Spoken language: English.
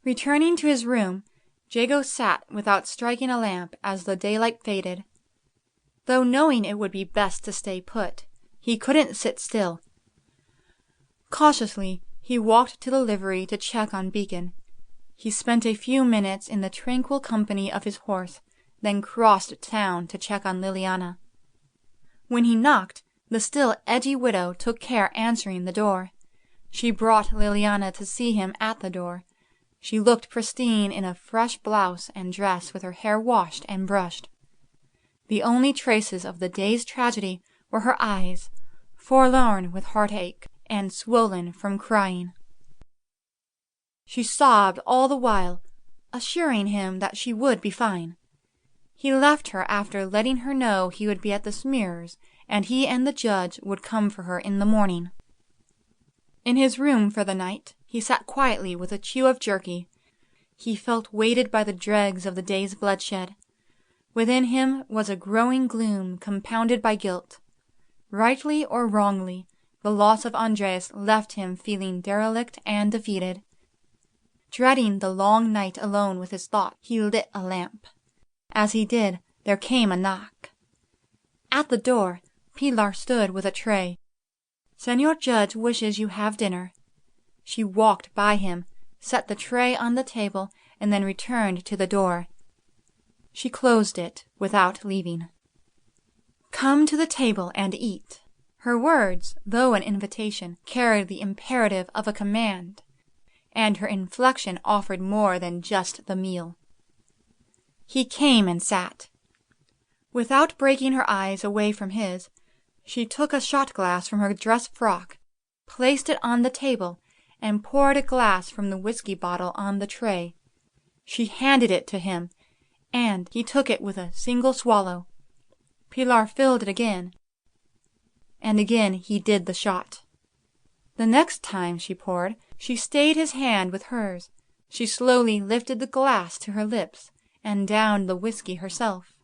Returning to his room, Jago sat without striking a lamp as the daylight faded. Though knowing it would be best to stay put, he couldn't sit still. Cautiously, he walked to the livery to check on Beacon. He spent a few minutes in the tranquil company of his horse, then crossed town to check on Liliana. When he knocked, the still edgy widow took care answering the door. She brought Liliana to see him at the door. She looked pristine in a fresh blouse and dress with her hair washed and brushed. The only traces of the day's tragedy were her eyes, forlorn with heartache and swollen from crying. She sobbed all the while, assuring him that she would be fine. He left her after letting her know he would be at the Smears, and he and the judge would come for her in the morning. In his room for the night, he sat quietly with a chew of jerky. He felt weighted by the dregs of the day's bloodshed. Within him was a growing gloom compounded by guilt. Rightly or wrongly, the loss of Andres left him feeling derelict and defeated. Dreading the long night alone with his thought, he lit a lamp. As he did, there came a knock. At the door, Pilar stood with a tray. "Señor Judge wishes you have dinner." She walked by him, set the tray on the table, and then returned to the door. She closed it without leaving. "Come to the table and eat." Her words, though an invitation, carried the imperative of a command, and her inflection offered more than just the meal. He came and sat. Without breaking her eyes away from his, she took a shot glass from her dress frock, placed it on the table, and poured a glass from the whiskey bottle on the tray. She handed it to him, and he took it with a single swallow. Pilar filled it again, and again he did the shot. The next time she poured, she stayed his hand with hers. She slowly lifted the glass to her lips and downed the whiskey herself.